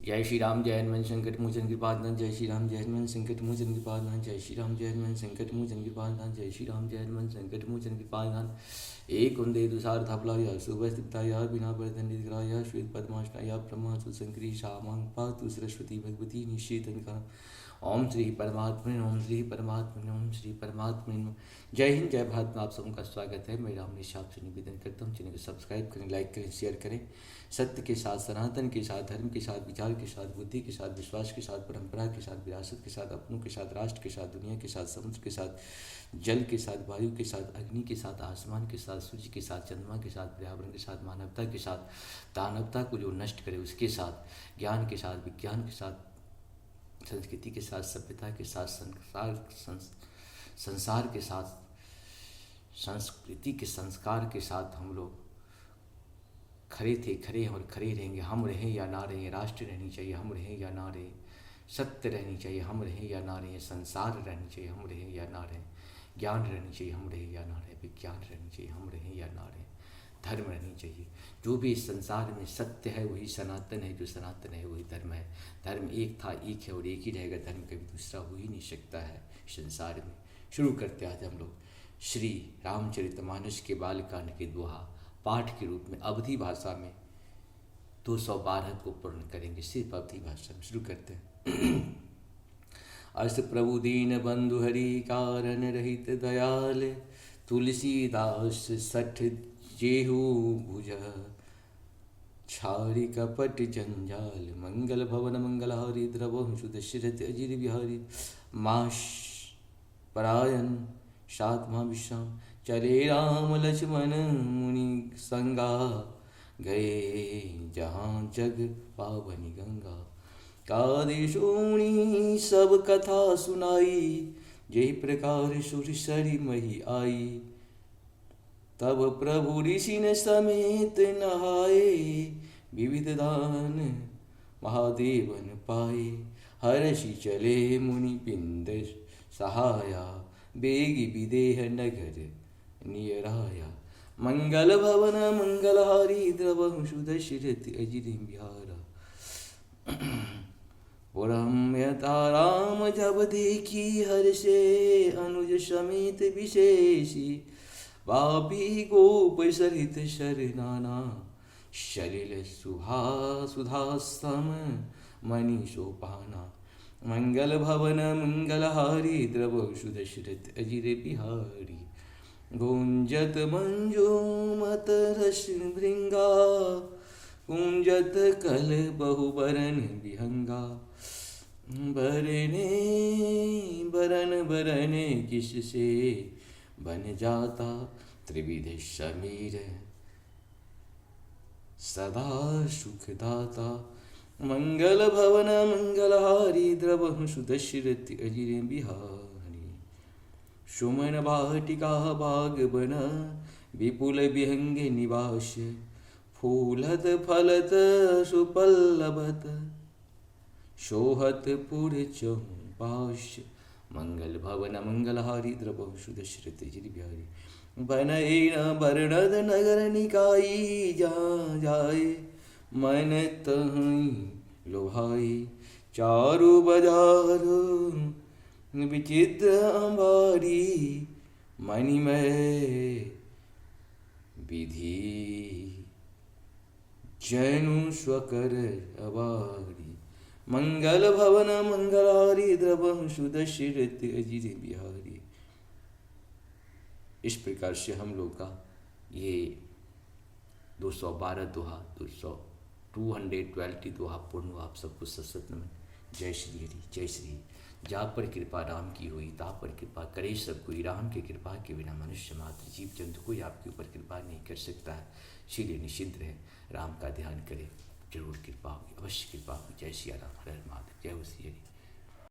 जय श्री राम जय हनुमान संकट मोचन कृपानाथ। जय श्री राम जय हनुमान संकट मोचन कृपानाथ। जय श्री राम जय हनुमान संकट मोचन कृपानाथ। जय श्री राम जय हनुमान संकट मोचन कृपानाथ। एक वंदे तुषार थापलाया सुभस्तिताया बिना बर्धन निद्राया श्वेत पद्माशनाया ब्रह्मा सुशंकरी शामांग पातु सरस्वती भगवती निश्चेतन। ओम श्री परमात्मने ओम श्री परमात्मने ओम श्री परमात्मने। जय हिंद जय भारत में आप सबका स्वागत है। मैं राम निशाब से निवेदन करता हूँ, चैनल को सब्सक्राइब करें, लाइक करें, शेयर करें। सत्य के साथ, सनातन के साथ, धर्म के साथ, विचार के साथ, बुद्धि के साथ, विश्वास के साथ, परंपरा के साथ, विरासत के साथ, अपनों के साथ, राष्ट्र के साथ, दुनिया के साथ, समुद्र के साथ, जल के साथ, वायु के साथ, अग्नि के साथ, आसमान के साथ, सूर्य के साथ, चंद्रमा के साथ, पर्यावरण के साथ, मानवता के साथ, दानवता को जो नष्ट करे उसके साथ, ज्ञान के साथ, विज्ञान के साथ, संस्कृति के साथ, सभ्यता के साथ, संसार के साथ, संस्कृति के संस्कार के साथ हम लोग खड़े थे, खड़े हैं और खड़े रहेंगे। हम रहें या ना रहें, राष्ट्र रहनी चाहिए, हम रहें या ना रहें, सत्य रहनी चाहिए, हम रहें या ना रहें, संसार रहनी चाहिए, हम रहें या ना रहें, ज्ञान रहनी चाहिए, हम रहें या ना रहें, विज्ञान रहनी चाहिए, हम रहें या ना रहें, धर्म रहनी चाहिए। जो भी इस संसार में सत्य है वही सनातन है, जो सनातन है वही धर्म है। धर्म एक था, एक है और एक ही रहेगा। धर्म कभी दूसरा हो ही नहीं सकता है संसार में। शुरू करते आज हम लोग श्री रामचरितमानस के बालकांड के दोहा पाठ के रूप में अवधी भाषा में 212 को पूर्ण करेंगे, सिर्फ अवधी भाषा में। शुरू करते हैं। अस प्रभु दीन बंधु हरि कारण रहित दयाल, तुलसीदास सठ जेहू भुज छाड़ी कपट जंजाल, मंगल भवन मंगलहारी द्रवहु सुदशरथ अजिर बिहारी, माश परायण सात्मा विश्राम, चले राम लक्ष्मण मुनि संगा, गए जहाँ जग पावनी गंगा, कादि सुनी सब कथा सुनाई, जय प्रकार सुरसरी मही आई, तब प्रभु ऋषि ने समेत नहाए, विविध दान महादेवन पाए, हर्षि चले मुनि पिंद सहाया, बेगी विदेह नगर नियराया, मंगल भवन मंगलहारी द्रवहु सुदशरथ अजिर बिहारा, पुरम यथा राम जब देखी हर्षे, अनुज समेत विशेषी, पापी गोप सरित शरनाना, शलिल सुभा सुधास्तम मणि सोपाना, मंगल भवन मंगलहारी द्रवहु सुदशरथ अजिर बिहारी, गुंजत मंजूमत रस भृंगा, कुंजत कल बहुबरन विहंगा, बरने बरन बरने किससे बन जाता, त्रिविध समीर सदा सुखदाता, मंगल भवन मंगलहारी द्रवहु सुदशरथ अजिर बिहारी, सुमन वाटिका बाग बन विपुल विहंग निवास, फूलत फलत सुपल्लभत शोहत पुर चौपाश, मंगल भवन मंगलहारी द्रवहु सुदशरथ अजिर बिहारी, बनैन बरनद नगर निकाई, जा जाए मन तहीं लोभाई, चारु बाजार विचित्र अंबारी, मणिमय विधि जैनु स्वकर अबारी, मंगल भवन मंगलहारी द्रवहु सुदशरथ अजिर बिहारी। इस प्रकार से हम लोग का ये 212 दोहा 220 दोहा पूर्ण हुआ। आप सबको सशत नमन। जय श्री हरि जय श्री। जा पर कृपा राम की हुई, ता पर कृपा करे सब कोई, राम की कृपा के बिना मनुष्य मात्र जीव जंतु कोई आपके ऊपर कृपा नहीं कर सकता है। इसीलिए निश्चिंत रहे, राम का ध्यान करें, जरूर कृपा होगी, अवश्य कृपा होगी। जय श्री राम, हर हर महादेव, जय हो श्री हरि।